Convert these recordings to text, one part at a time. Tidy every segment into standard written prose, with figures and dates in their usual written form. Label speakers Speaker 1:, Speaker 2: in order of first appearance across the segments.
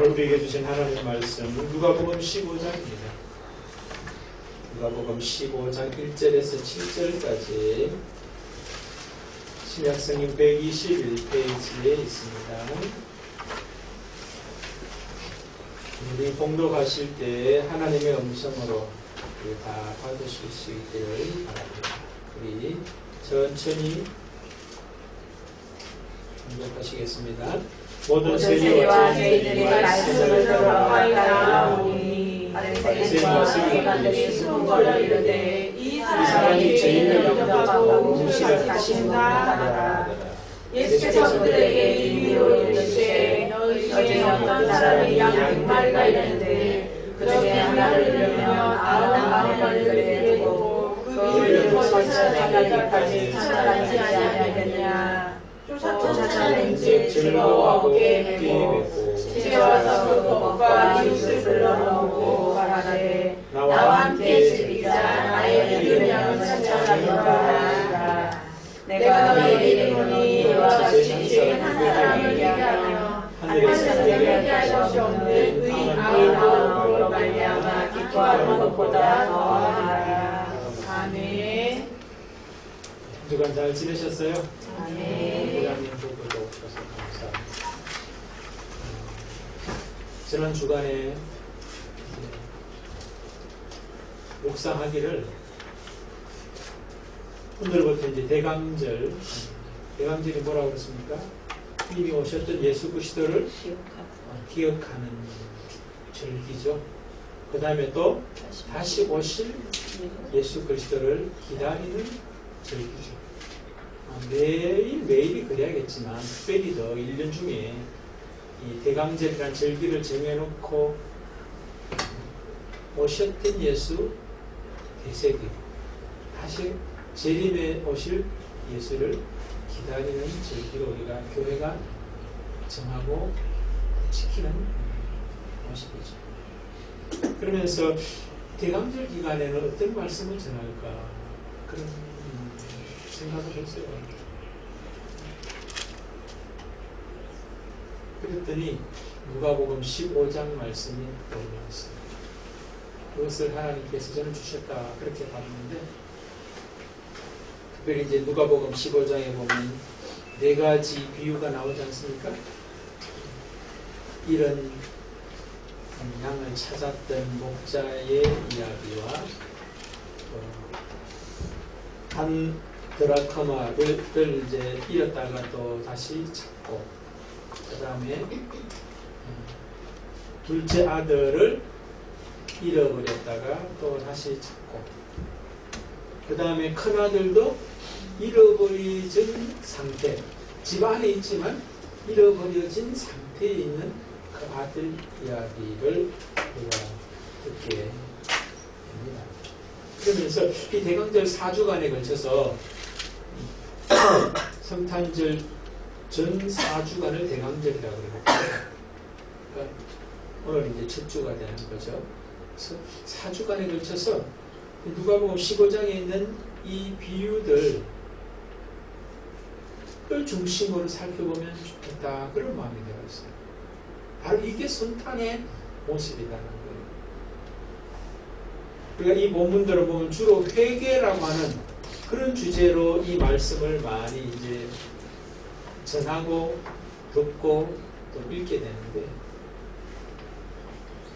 Speaker 1: 오늘 우리에게 주신 하나님의 말씀 누가복음 15장입니다. 누가복음 15장 1절에서 7절까지 신약성경 121페이지에 있습니다. 우리 봉독하실 때 하나님의 음성으로 다 받으실 수 있기를 바랍니다. 우리 천천히 봉독하시겠습니다. 모든 세리와 죄인들이 말씀을 들어하였나오니 바리새인과 서기관들이 수군거려 이르되 이 사람이 죄인을 영접하고 음식을 하시는구나. 예수께서 그들에게 이 비유로 이르시되 너희 중에 어떤 사람이 양 100마리가 있는데 그 중에 하나를 잃으면 99마리를 데리고 그 잃은 것을 찾아가기까지 찾아가지 아니하겠느냐. 쫓아내는지 즐거워하고 깨매고 집에와서 그 먹과 이웃을 불러모으고 말하되 나와 함께 즐기자. 나의 믿으면 찾아가리라. 내가 너희에게 이르노니 이와 같이 죄인 한 사람을 위하여 하늘에서 얘기할 것이 없는 의인이 나오므로 말미암아 기뻐하는 것보다 더하리라. 아멘. 한 주간 잘 지내셨어요?
Speaker 2: 아멘.
Speaker 1: 부장님 부부도 오셔서 감사합니다. 지난 주간에 묵상하기를 오늘부터 이제 대강절이 뭐라고 그랬습니까? 이미 오셨던 예수 그리스도를 기억하는 절기죠. 그 다음에 또 다시 오실 예수 그리스도를 기다리는 절기죠. 매일이 그래야겠지만 특별히 더 1년 중에 이 대강절이라는 절기를 정해놓고 오셨던 예수 대세기 다시 재림에 오실 예수를 기다리는 절기로 우리가 교회가 정하고 지키는 모습이죠. 그러면서 대강절 기간에는 어떤 말씀을 전할까 그런 생각을 했어요. 그랬더니 누가복음 15장 말씀이 떠올랐어요. 그것을 하나님께서 저는 주셨다 그렇게 봤는데 특별히 이제 누가복음 15장에 보면 4가지 비유가 나오지 않습니까? 이런 양을 찾았던 목자의 이야기와 한 드라크마를 이제 잃었다가 또 다시 찾고 그 다음에 둘째 아들을 잃어버렸다가 또 다시 찾고 그 다음에 큰 아들도 잃어버려진 상태, 집 안에 있지만 잃어버려진 상태에 있는 그 아들 이야기를 우리가 듣게 됩니다. 그러면서 이 대강절 4주간에 걸쳐서 성탄절 전 4주간을 대강절이라고 그러거든요. 그러니까 오늘 이제 첫 주가 되는 거죠. 그래서 4주간에 걸쳐서 누가복음 15장에 있는 이 비유들을 중심으로 살펴보면 좋겠다 그런 마음이 들었어요. 바로 이게 성탄의 모습이라는 거예요. 우리가 이 본문들을 보면 주로 회개라고 하는 그런 주제로 이 말씀을 많이 이제 전하고 듣고 또 읽게 되는데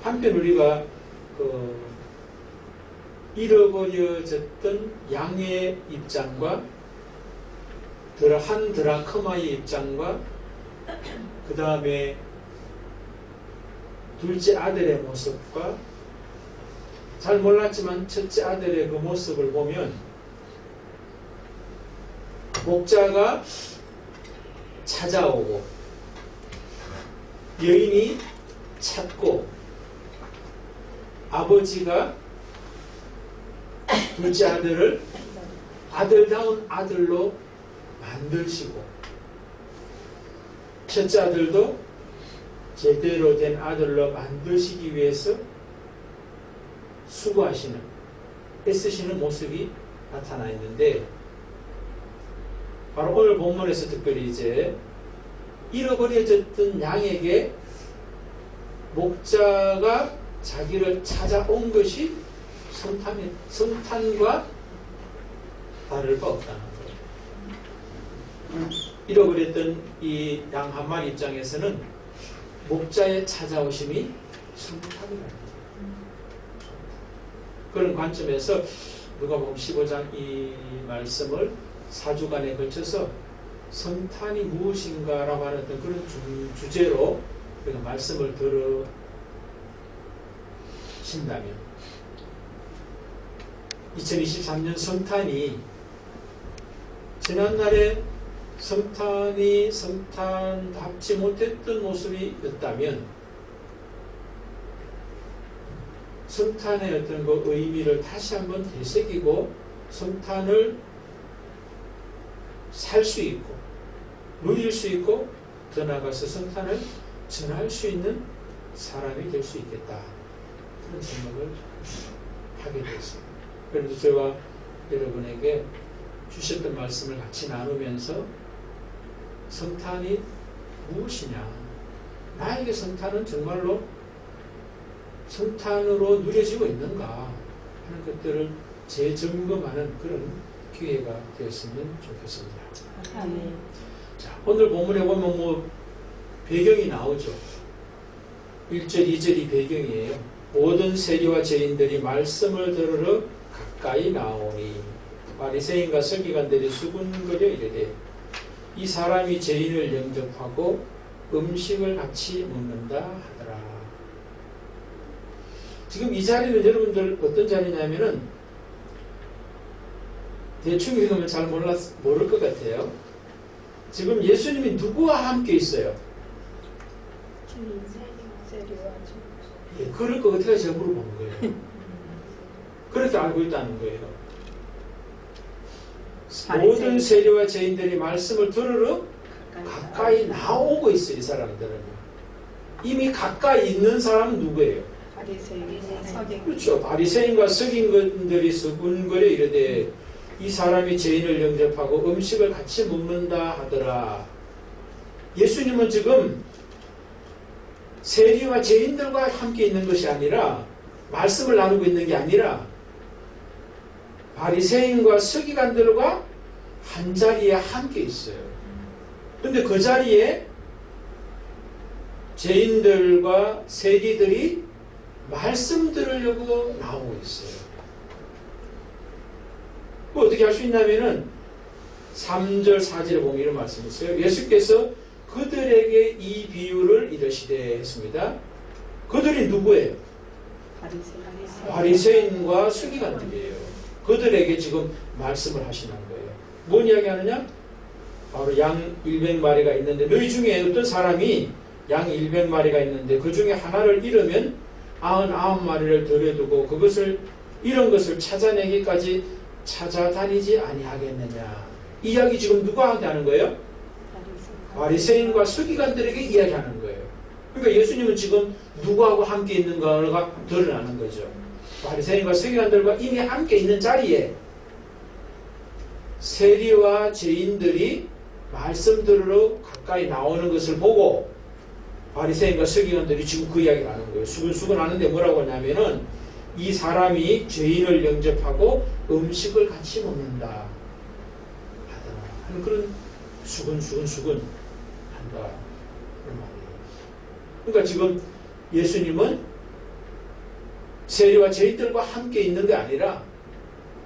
Speaker 1: 한편 우리가 잃어버려졌던 양의 입장과 한 드라크마의 입장과 그 다음에 둘째 아들의 모습과 잘 몰랐지만 첫째 아들의 그 모습을 보면 목자가 찾아오고 여인이 찾고 아버지가 둘째 아들을 아들다운 아들로 만드시고 첫째 아들도 제대로 된 아들로 만드시기 위해서 수고하시는 애쓰시는 모습이 나타나 있는데 바로 오늘 본문에서 특별히 이제 잃어버려졌던 양에게 목자가 자기를 찾아온 것이 성탄과 다를 바 없다는 거예요. 잃어버렸던 이 양 한 마리 입장에서는 목자의 찾아오심이 성탄이라는 거예요. 그런 관점에서 누가복음 15장 이 말씀을 4주간에 걸쳐서 성탄이 무엇인가라고 하는 어떤 그런 주제로 우리가 말씀을 들으신다면 2023년 성탄이 지난날에 성탄답지 못했던 모습이었다면 성탄의 어떤 그 의미를 다시 한번 되새기고 성탄을 살 수 있고 누릴 수 있고 더 나아가서 성탄을 전할 수 있는 사람이 될 수 있겠다 그런 생각을 하게 되었습니다. 그래서 제가 여러분에게 주셨던 말씀을 같이 나누면서 성탄이 무엇이냐, 나에게 성탄은 정말로 성탄으로 누려지고 있는가 하는 것들을 재점검하는 그런 기회가 되었으면 좋겠습니다. 자, 오늘 본문에 보면 배경이 나오죠. 1절, 2절이 배경이에요. 모든 세리와 죄인들이 말씀을 들으러 가까이 나오니 바리새인과 서기관들이 수군거려 이르되 이 사람이 죄인을 영접하고 음식을 같이 먹는다 하더라. 지금 이 자리는 여러분들 어떤 자리냐면은 대충 읽으면 잘 모를 것 같아요. 지금 예수님이 누구와 함께 있어요? 예, 그럴 것 같아요. 제가 물어보는 거예요. 그렇게 알고 있다는 거예요. 모든 세리와 죄인들이 말씀을 들으러 가까이 나오고 있어요. 이 사람들은. 이미 가까이 있는 사람은 누구예요? 그렇죠. 바리새인과 서기관들이 수군거려 이르되 이 사람이 죄인을 영접하고 음식을 같이 먹는다 하더라. 예수님은 지금 세리와 죄인들과 함께 있는 것이 아니라 말씀을 나누고 있는 게 아니라 바리새인과 서기관들과 한 자리에 함께 있어요. 그런데 그 자리에 죄인들과 세리들이 말씀 들으려고 나오고 있어요. 어떻게 할 수 있냐면은 3절 4절에 보면 이런 말씀이 있어요. 예수께서 그들에게 이 비유를 이르시되 했습니다. 그들이 누구예요? 바리새인과 서기관들이에요. 그들에게 지금 말씀을 하시는 거예요. 뭔 이야기 하느냐? 바로 양 100마리가 있는데 너희 중에 어떤 사람이 양 100마리가 있는데 그 중에 하나를 잃으면 99마리를 들여두고 잃은 것을 찾아내기까지 찾아다니지 아니하겠느냐. 이 이야기 지금 누구한테 하는 거예요? 바리새인과 서기관들에게 이야기하는 거예요. 그러니까 예수님은 지금 누구하고 함께 있는가가 드러나는 거죠. 바리새인과 서기관들과 이미 함께 있는 자리에 세리와 죄인들이 말씀 들으러 가까이 나오는 것을 보고 바리새인과 서기관들이 지금 그 이야기를 하는 거예요. 수근수근 하는데 뭐라고 하냐면은 이 사람이 죄인을 영접하고 음식을 같이 먹는다 하더라 하는 그런 수근수근 한다 그런 말이에요. 그러니까 지금 예수님은 세리와 죄인들과 함께 있는 게 아니라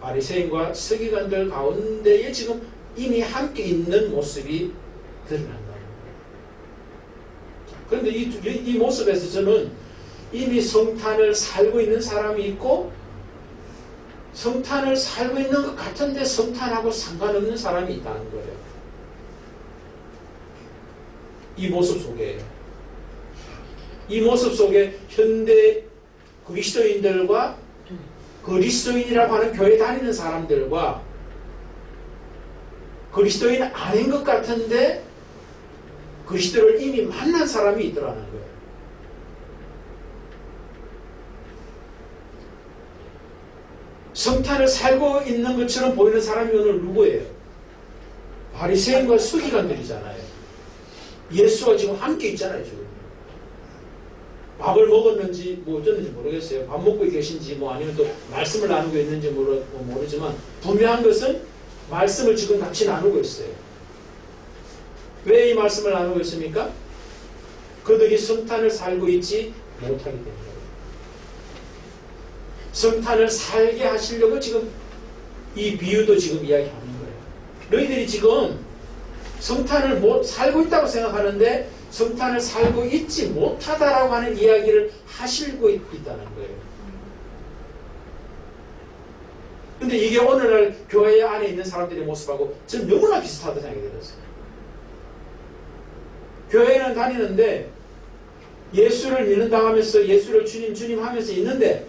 Speaker 1: 바리새인과 서기관들 가운데에 지금 이미 함께 있는 모습이 드러난다는 거예요. 그런데 이 모습에서 저는 이미 성탄을 살고 있는 사람이 있고 성탄을 살고 있는 것 같은데 성탄하고 상관없는 사람이 있다는 거예요. 이 모습 속에 현대 그리스도인들과 그리스도인이라고 하는 교회 다니는 사람들과 그리스도인 아닌 것 같은데 그리스도를 이미 만난 사람이 있더라는 거예요. 성탄을 살고 있는 것처럼 보이는 사람이 오늘 누구예요? 바리새인과 서기관들이잖아요. 예수와 지금 함께 있잖아요. 지금 밥을 먹었는지 뭐 어쩌는지 모르겠어요. 밥 먹고 계신지 뭐 아니면 또 말씀을 나누고 있는지 모르지만 분명한 것은 말씀을 지금 같이 나누고 있어요. 왜 이 말씀을 나누고 있습니까? 그들이 성탄을 살고 있지 못하기 때문에. 성탄을 살게 하시려고 지금 이 비유도 지금 이야기하는 거예요. 너희들이 지금 성탄을 살고 있다고 생각하는데 성탄을 살고 있지 못하다라고 하는 이야기를 하시고 있다는 거예요. 근데 이게 오늘날 교회 안에 있는 사람들의 모습하고 저는 너무나 비슷하다고 생각이 들었어요. 교회는 다니는데 예수를 믿는다고 하면서 예수를 주님 주님 하면서 있는데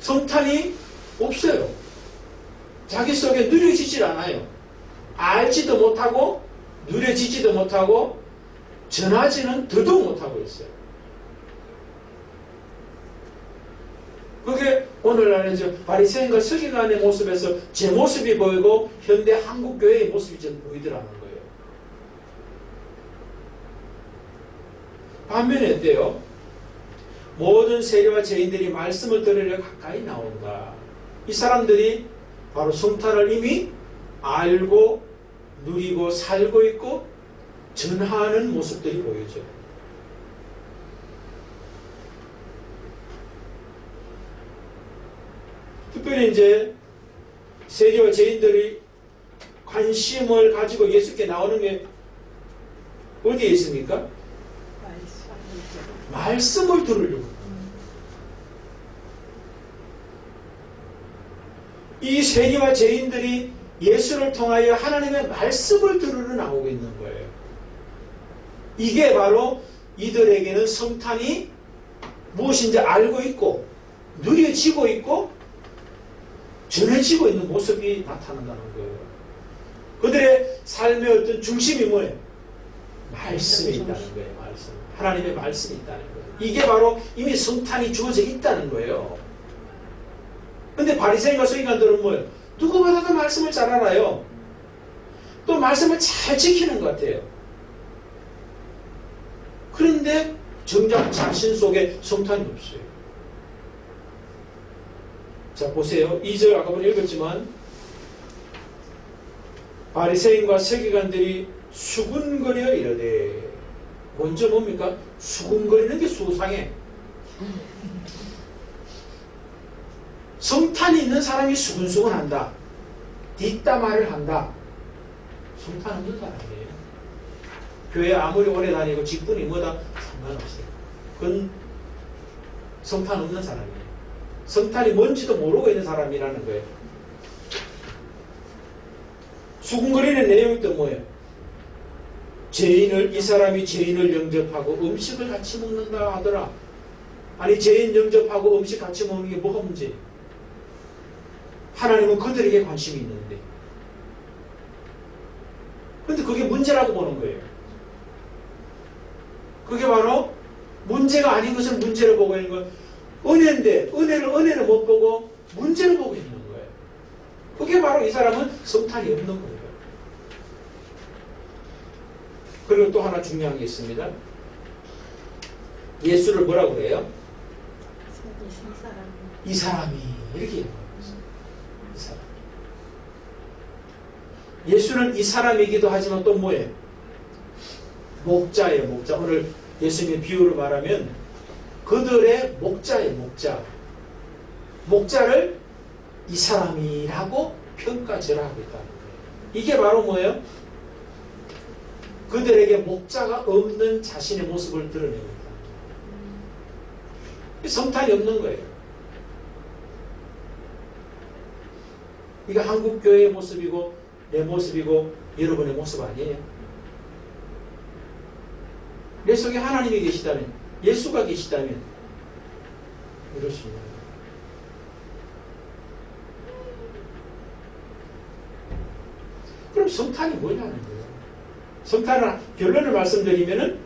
Speaker 1: 성탄이 없어요. 자기 속에 누려지질 않아요. 알지도 못하고 누려지지도 못하고 전하지는 더더욱 못하고 있어요. 그게 오늘날의 바리새인과 서기관의 모습에서 제 모습이 보이고 현대 한국교회의 모습이 좀 보이더라는 거예요. 반면에 어때요? 모든 세리와 죄인들이 말씀을 들으려 가까이 나온다. 이 사람들이 바로 성탄을 이미 알고 누리고 살고 있고 전하는 모습들이 보여져. 특별히 이제 세리와 죄인들이 관심을 가지고 예수께 나오는 게 어디에 있습니까? 말씀을 들으려고. 이 세리와 죄인들이 예수를 통하여 하나님의 말씀을 들으러 나오고 있는 거예요. 이게 바로 이들에게는 성탄이 무엇인지 알고 있고 누려지고 있고 전해지고 있는 모습이 나타난다는 거예요. 그들의 삶의 어떤 중심이 뭐예요? 말씀이 있다는 거예요. 말씀. 하나님의 말씀이 있다는 거예요. 이게 바로 이미 성탄이 주어져 있다는 거예요. 근데 바리새인과 서기관들은 뭐예요? 누구보다도 말씀을 잘 알아요. 또 말씀을 잘 지키는 것 같아요. 그런데 정작 자신 속에 성탄이 없어요. 자, 보세요. 2절 아까 번 읽었지만 바리새인과 서기관들이 수군거려 이르되, 먼저 뭡니까? 수군거리는 게 수상해. 성탄이 있는 사람이 수근수근한다. 뒷담화를 한다. 성탄 없는 사람이에요. 교회 아무리 오래 다니고 직분이 뭐다 상관없어요. 그건 성탄 없는 사람이에요. 성탄이 뭔지도 모르고 있는 사람이라는 거예요. 수군거리는 내용이 또 뭐예요? 이 사람이 죄인을 영접하고 음식을 같이 먹는다 하더라. 아니, 죄인 영접하고 음식 같이 먹는 게 뭐가 문제예요? 하나님은 그들에게 관심이 있는데. 그런데 그게 문제라고 보는 거예요. 그게 바로 문제가 아닌 것을 문제로 보고 있는 거예요. 은혜인데 은혜를 못 보고 문제를 보고 있는 거예요. 그게 바로 이 사람은 성탄이 없는 거예요. 그리고 또 하나 중요한 게 있습니다. 예수를 뭐라고 그래요? 이 사람이 이렇게 얘기해요. 이 사람. 예수는 이 사람이기도 하지만 또 뭐예요? 목자예요. 목자. 오늘 예수님의 비유로 말하면 그들의 목자예요. 목자. 목자를 이 사람이라고 평가절하고 있다는 거예요. 이게 바로 뭐예요? 그들에게 목자가 없는 자신의 모습을 드러내고 있다는 거예요. 성탄이 없는 거예요. 이게 한국교회의 모습이고 내 모습이고 여러분의 모습 아니에요. 내 속에 하나님이 계시다면, 예수가 계시다면 이럴 수 있는 거예요. 그럼 성탄이 뭐냐는 거예요. 성탄은 결론을 말씀드리면은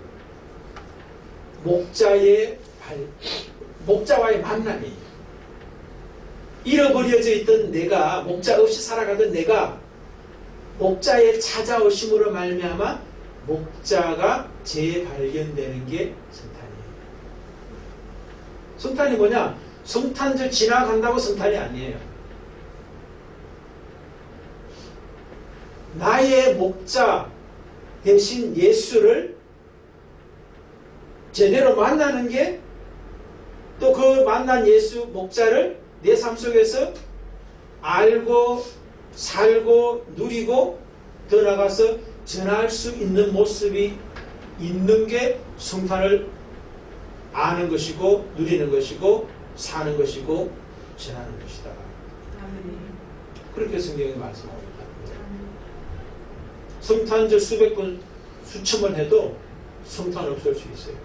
Speaker 1: 목자와의 만남이에요. 잃어버려져 있던 내가, 목자 없이 살아가던 내가 목자의 찾아오심으로 말미암아 목자가 재발견되는 게 성탄이에요. 성탄이 뭐냐? 성탄절 지나간다고 성탄이 아니에요. 나의 목자 대신 예수를 제대로 만나는 게 또 그 만난 예수 목자를 내 삶 속에서 알고 살고 누리고 더 나가서 전할 수 있는 모습이 있는 게 성탄을 아는 것이고 누리는 것이고 사는 것이고 전하는 것이다. 그렇게 성경이 말씀하고 있다. 성탄절 수백 번 수천 번 해도 성탄 없을 수 있어요.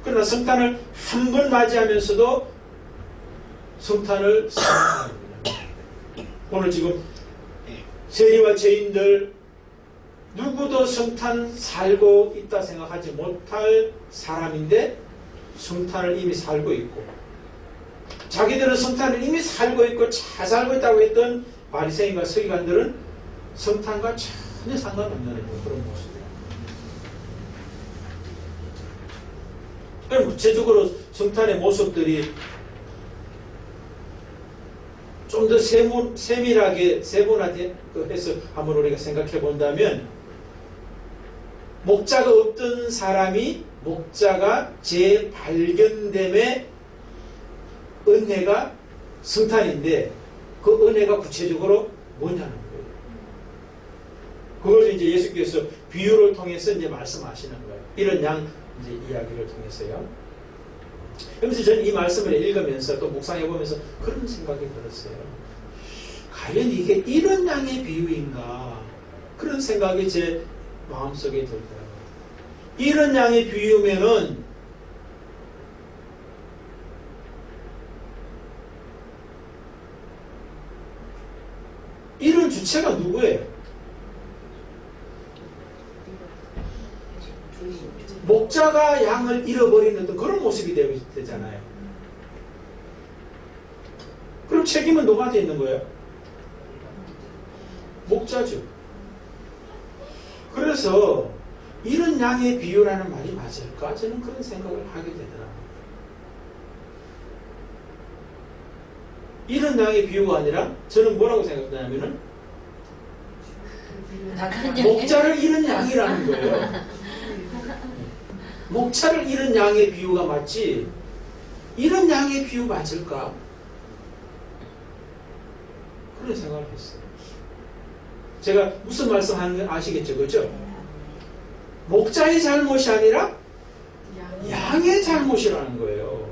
Speaker 1: 그러나 성탄을 한 번 맞이하면서도 성탄을 사랑하는 겁니다. 오늘 지금 세리와 죄인들 누구도 성탄 살고 있다 생각하지 못할 사람인데 성탄을 이미 살고 있고, 자기들은 성탄을 이미 살고 있고 잘 살고 있다고 했던 바리새인과 서기관들은 성탄과 전혀 상관없는 그런 모습이에요. 구체적으로 성탄의 모습들이 좀 더 세밀하게 세분화해서 한번 우리가 생각해 본다면, 목자가 없던 사람이 목자가 재발견됨의 은혜가 성탄인데, 그 은혜가 구체적으로 뭐냐는 거예요. 그걸 이제 예수께서 비유를 통해서 이제 말씀하시는 거예요. 이런 양 이제 이야기를 통해서요. 그러면서 저는 이 말씀을 읽으면서 또 묵상해 보면서 그런 생각이 들었어요. 과연 이게 이런 양의 비유인가? 그런 생각이 제 마음속에 들더라고요. 이런 양의 비유면은 이런 주체가 누구예요? 목자가 양을 잃어버리는 그런 모습이 되잖아요. 그럼 책임은 누구한테 있는 거예요? 목자죠. 그래서 이런 양의 비유라는 말이 맞을까? 저는 그런 생각을 하게 되더라고요. 이런 양의 비유가 아니라 저는 뭐라고 생각하냐면은 목자를 잃은 양이라는 거예요. 목자를 잃은 양의 비유가 맞지, 이런 양의 비유 맞을까? 그런 생각을 했어요. 제가 무슨 말씀하는 건 아시겠죠? 그죠? 목자의 잘못이 아니라 양의 잘못이라는 거예요.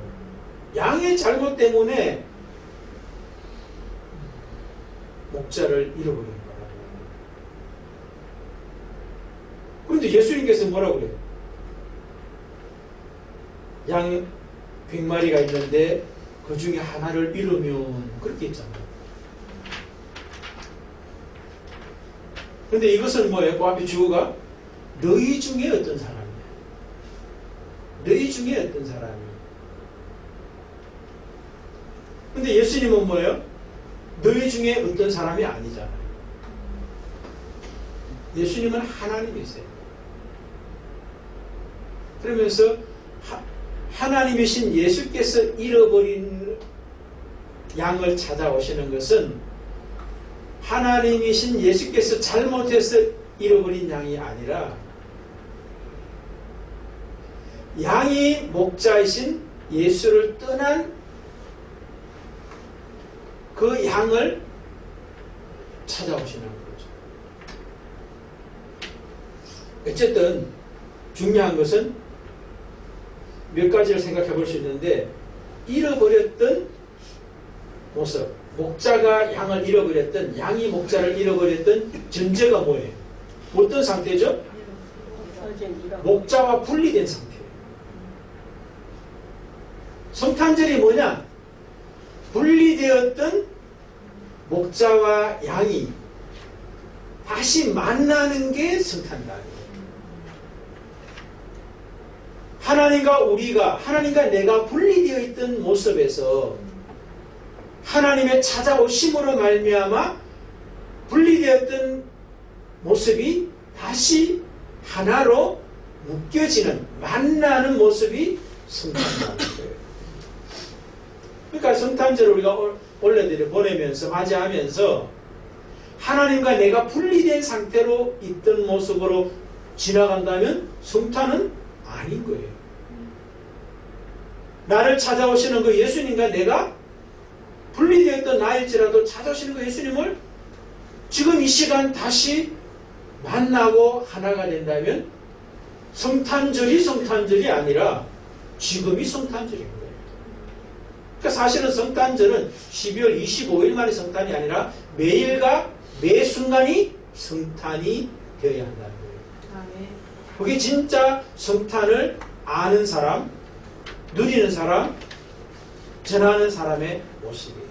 Speaker 1: 양의 잘못 때문에 목자를 잃어버린 거라고. 그런데 예수님께서 뭐라고 그래요? 양 100마리가 있는데 그 중에 하나를 잃으면, 그렇게 했잖아요. 그런데 이것은 뭐예요? 그 앞에 주어가 너희 중에 어떤 사람이야. 너희 중에 어떤 사람이. 그런데 예수님은 뭐예요? 너희 중에 어떤 사람이 아니잖아요. 예수님은 하나님이세요. 그러면서 하나님이신 예수께서 잃어버린 양을 찾아오시는 것은 하나님이신 예수께서 잘못해서 잃어버린 양이 아니라 양이 목자이신 예수를 떠난 그 양을 찾아오시는 거죠. 어쨌든 중요한 것은 몇 가지를 생각해 볼 수 있는데, 잃어버렸던 모습, 목자가 양을 잃어버렸던, 양이 목자를 잃어버렸던 전제가 뭐예요? 어떤 상태죠? 목자와 분리된 상태예요. 성탄절이 뭐냐? 분리되었던 목자와 양이 다시 만나는 게 성탄이다. 하나님과 내가 분리되어 있던 모습에서 하나님의 찾아오심으로 말미암아 분리되었던 모습이 다시 하나로 묶여지는, 만나는 모습이 성탄이라는 거예요. 그러니까 성탄절을 우리가 원래대로 보내면서 맞이하면서 하나님과 내가 분리된 상태로 있던 모습으로 지나간다면 성탄은 아닌 거예요. 나를 찾아오시는 그 예수님과 내가 분리되었던 나일지라도 찾아오시는 그 예수님을 지금 이 시간 다시 만나고 하나가 된다면 성탄절이 성탄절이 아니라 지금이 성탄절인 거예요. 그러니까 사실은 성탄절은 12월 25일만의 성탄이 아니라 매일과 매 순간이 성탄이 되어야 한다는 거예요. 그게 진짜 성탄을 아는 사람, 누리는 사람, 전하는 사람의 모습이에요.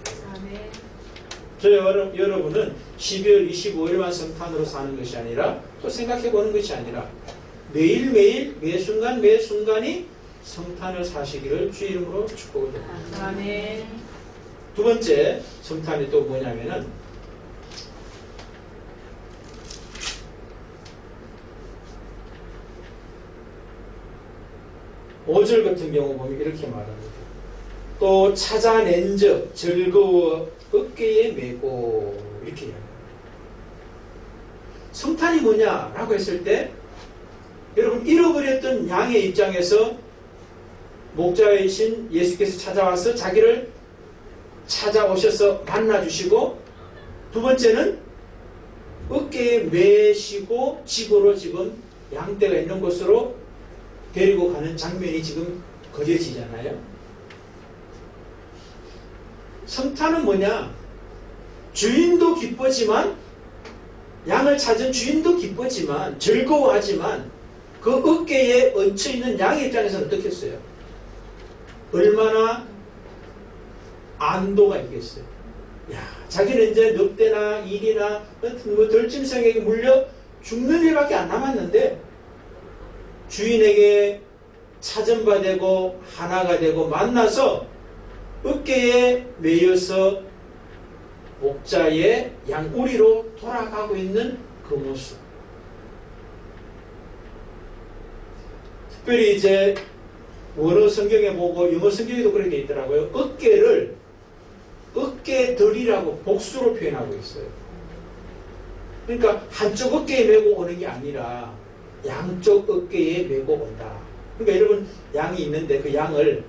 Speaker 1: 저 여러분은 12월 25일만 성탄으로 사는 것이 아니라 또 생각해보는 것이 아니라 매일매일 매순간 매순간이 성탄을 사시기를 주 이름으로 축복을 드립니다. 두 번째 성탄이 또 뭐냐면은 5절 같은 경우 보면 이렇게 말합니다. 또 찾아낸 적 즐거워 어깨에 메고 이렇게 이야기합니다. 성탄이 뭐냐라고 했을 때 여러분 잃어버렸던 양의 입장에서 목자이신 예수께서 찾아와서 자기를 찾아오셔서 만나주시고 두 번째는 어깨에 메시고 집으로 지금 양떼가 있는 곳으로 데리고 가는 장면이 지금 그려지잖아요. 성탄은 뭐냐? 주인도 기쁘지만 양을 찾은 주인도 기쁘지만 즐거워하지만 그 어깨에 얹혀있는 양의 입장에서는 어떻겠어요? 얼마나 안도가 있겠어요? 야, 자기는 이제 늑대나 일이나 들짐승에게 물려 죽는 일밖에 안 남았는데 주인에게 찾은바 되고 하나가 되고 만나서 어깨에 매여서 목자의 양우리로 돌아가고 있는 그 모습. 특별히 이제 원어 성경에 보고 영어 성경에도 그렇게 돼 있더라고요. 어깨를 어깨들이라고 복수로 표현하고 있어요. 그러니까 한쪽 어깨에 메고 오는 게 아니라 양쪽 어깨에 메고 온다. 그러니까 여러분 양이 있는데 그 양을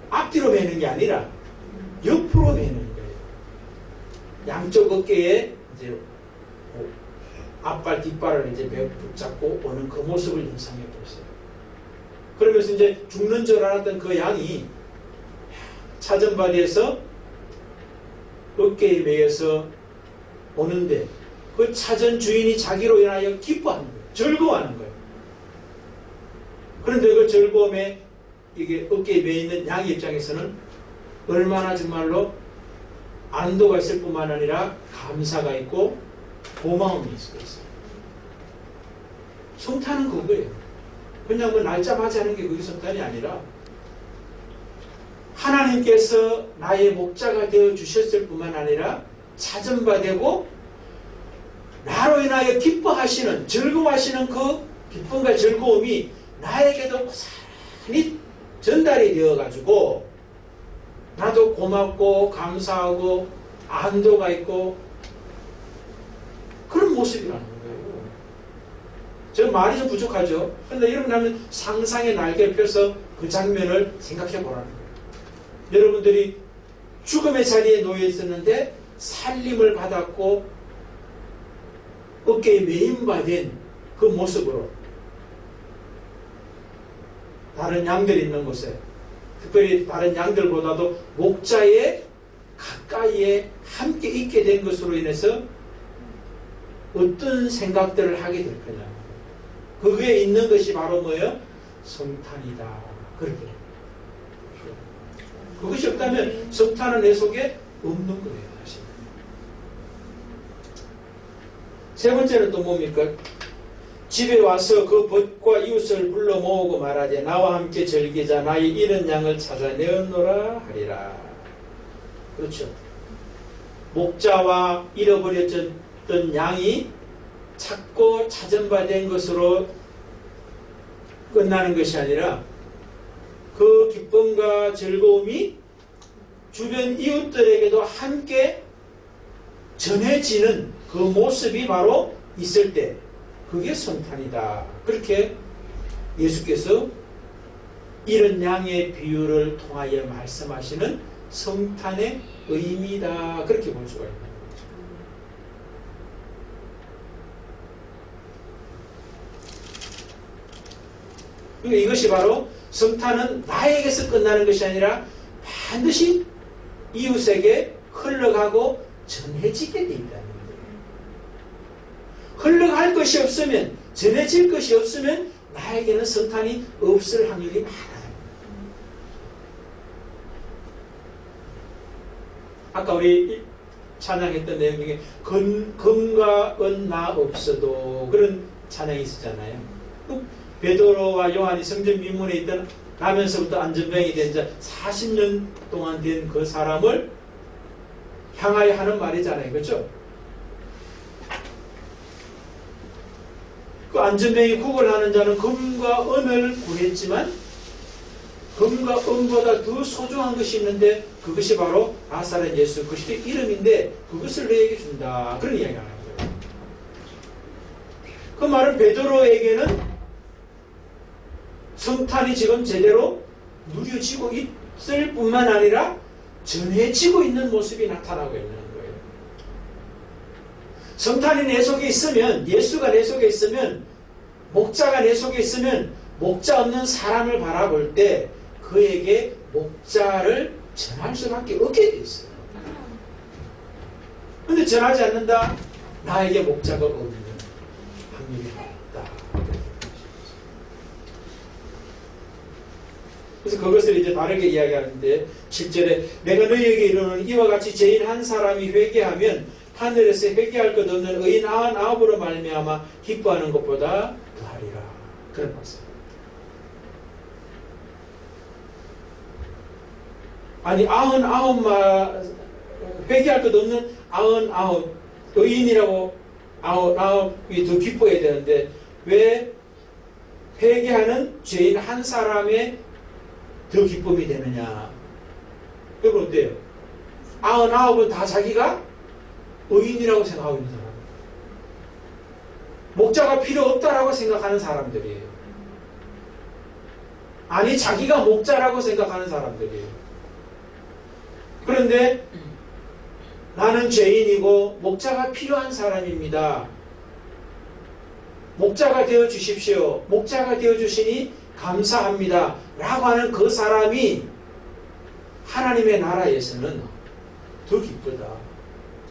Speaker 1: 앞뒤로 매는 게 아니라 옆으로 매는 거예요. 양쪽 어깨에 이제 앞발 뒷발을 이제 붙잡고 오는 그 모습을 연상해 보세요. 그러면서 이제 죽는 줄 알았던 그 양이 차전바디에서 어깨에 매여서 오는데 그 차전 주인이 자기로 인하여 기뻐하는 거예요. 즐거워하는 거예요. 그런데 그 즐거움에 이게 어깨에 매있는 양의 입장에서는 얼마나 정말로 안도가 있을 뿐만 아니라 감사가 있고 고마움이 있을 수 있어요. 성탄은 그거예요. 그냥 뭐 날짜 맞이하는 게 그게 성탄이 아니라 하나님께서 나의 목자가 되어 주셨을 뿐만 아니라 찾은바 되고 나로 인하여 기뻐하시는 즐거워하시는 그 기쁨과 즐거움이 나에게도 고스란히 전달이 되어가지고 나도 고맙고 감사하고 안도가 있고 그런 모습이라는 거예요. 저 말이 좀 부족하죠. 그런데 여러분 하면 상상의 날개를 펴서 그 장면을 생각해 보라는 거예요. 여러분들이 죽음의 자리에 놓여 있었는데 살림을 받았고 어깨에 매임받은 그 모습으로 다른 양들이 있는 곳에 특별히 다른 양들보다도 목자의 가까이에 함께 있게 된 것으로 인해서 어떤 생각들을 하게 될 거냐. 그게 있는 것이 바로 뭐예요? 성탄이다. 그렇게 됩니다. 그것이 없다면 성탄은 내 속에 없는 거예요. 사실. 세 번째는 또 뭡니까? 집에 와서 그 벗과 이웃을 불러 모으고 말하되 나와 함께 즐기자. 나의 잃은 양을 찾아내었노라 하리라. 그렇죠. 목자와 잃어버렸던 양이 찾고 찾은 바 된 것으로 끝나는 것이 아니라 그 기쁨과 즐거움이 주변 이웃들에게도 함께 전해지는 그 모습이 바로 있을 때 그게 성탄이다. 그렇게 예수께서 이런 양의 비유를 통하여 말씀하시는 성탄의 의미다. 그렇게 볼 수가 있는 거죠. 그러니까 이것이 바로 성탄은 나에게서 끝나는 것이 아니라 반드시 이웃에게 흘러가고 전해지게 돼 있다는 거예요. 흘러갈 것이 없으면, 전해질 것이 없으면 나에게는 성탄이 없을 확률이 많아요. 아까 우리 찬양했던 내용 중에 금과 은 나 없어도 그런 찬양이 있었잖아요. 베드로와 요한이 성전 미문에 있던 나면서부터 안전병이 된 자 40년 동안 된 그 사람을 향하여 하는 말이잖아요. 그렇죠? 그 안전병이 구걸하는 자는 금과 은을 구했지만 금과 은보다 더 소중한 것이 있는데 그것이 바로 나사렛 예수 그리스도의 이름인데 그것을 너에게 준다. 그런 이야기가 하는 거예요. 그 말은 베드로에게는 성탄이 지금 제대로 누려지고 있을 뿐만 아니라 전해지고 있는 모습이 나타나고 있는 거예요. 성탄이 내 속에 있으면, 예수가 내 속에 있으면, 목자가 내 속에 있으면 목자 없는 사람을 바라볼 때 그에게 목자를 전할 수밖에 없게 돼 있어요. 그런데 전하지 않는다? 나에게 목자가 없는 확률이 높다. 그래서 그것을 이제 다르게 이야기하는데 7절에 내가 너희에게 이르는 이와 같이 죄인 한 사람이 회개하면 하늘에서 회개할 것 없는 의인 99으로 말미암아 기뻐하는 것보다 더하리라. 그런 말씀. 아니 99만 회개할 것 없는 99 의인이라고 99이 더 기뻐해야 되는데 왜 회개하는 죄인 한 사람의 더 기쁨이 되느냐. 여러분 어때요? 99은 다 자기가 의인이라고 생각하고 있는 사람, 목자가 필요 없다라고 생각하는 사람들이에요. 아니 자기가 목자라고 생각하는 사람들이에요. 그런데 나는 죄인이고 목자가 필요한 사람입니다. 목자가 되어 주십시오. 목자가 되어 주시니 감사합니다. 라고 하는 그 사람이 하나님의 나라에서는 더 기쁘다.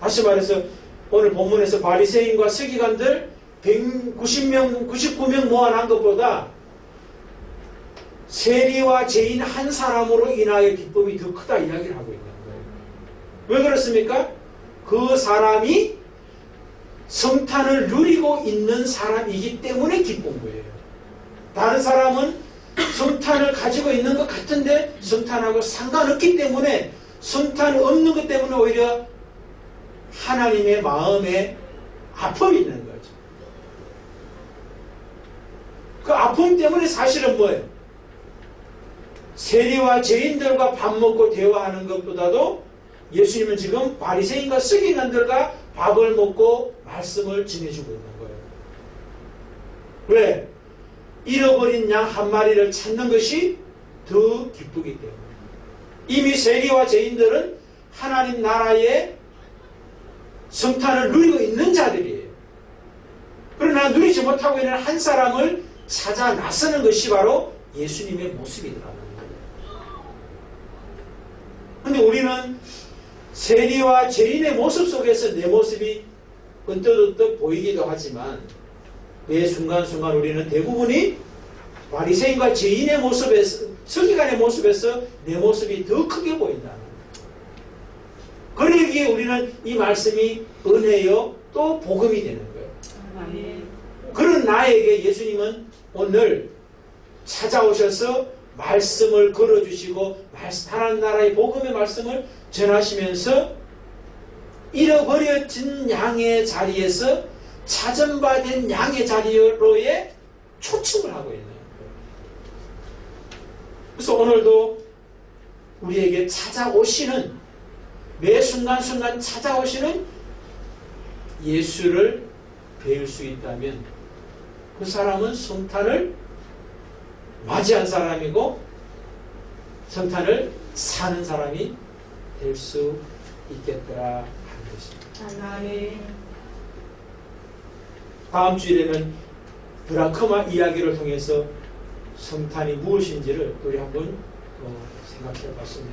Speaker 1: 다시 말해서 오늘 본문에서 바리새인과 서기관들 190명, 99명 모아난 것보다 세리와 죄인 한 사람으로 인하여 기쁨이 더 크다 이야기를 하고 있는 거예요. 왜 그렇습니까? 그 사람이 성탄을 누리고 있는 사람이기 때문에 기쁜 거예요. 다른 사람은 성탄을 가지고 있는 것 같은데 성탄하고 상관없기 때문에 성탄 없는 것 때문에 오히려 하나님의 마음에 아픔이 있는 거죠. 그 아픔 때문에 사실은 뭐예요? 세리와 죄인들과 밥 먹고 대화하는 것보다도 예수님은 지금 바리새인과 서기관들과 밥을 먹고 말씀을 전해주고 있는 거예요. 왜? 잃어버린 양 한 마리를 찾는 것이 더 기쁘기 때문에. 이미 세리와 죄인들은 하나님 나라의 성탄을 누리고 있는 자들이에요. 그러나 누리지 못하고 있는 한 사람을 찾아 나서는 것이 바로 예수님의 모습이더라는 거예요. 그런데 우리는 세리와 죄인의 모습 속에서 내 모습이 언뜻언뜻 보이기도 하지만 매 순간순간 우리는 대부분이 바리새인과 죄인의 모습에서, 서기관의 모습에서 내 모습이 더 크게 보인다는 거예요. 그러기에 우리는 이 말씀이 은혜요 또 복음이 되는 거예요. 그런 나에게 예수님은 오늘 찾아오셔서 말씀을 걸어주시고 하나님 나라의 복음의 말씀을 전하시면서 잃어버려진 양의 자리에서 찾음받은 양의 자리로의 초청을 하고 있는 거예요. 그래서 오늘도 우리에게 찾아오시는, 매 순간순간 찾아오시는 예수를 배울 수 있다면 그 사람은 성탄을 맞이한 사람이고 성탄을 사는 사람이 될 수 있겠더라 하는 것입니다.
Speaker 2: 아멘.
Speaker 1: 다음 주일에는 브라크마 이야기를 통해서 성탄이 무엇인지를 우리 한번 생각해 봤으면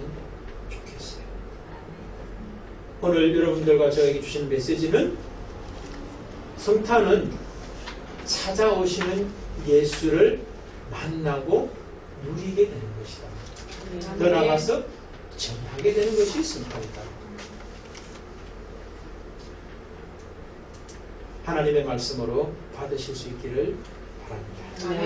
Speaker 1: 좋겠어요. 오늘 여러분들과 저에게 주신 메시지는 성탄은 찾아오시는 예수를 만나고 누리게 되는 것이다. 더 나아가서 전하게 되는 것이 성탄이다. 하나님의 말씀으로 받으실 수 있기를 바랍니다.
Speaker 2: 아멘.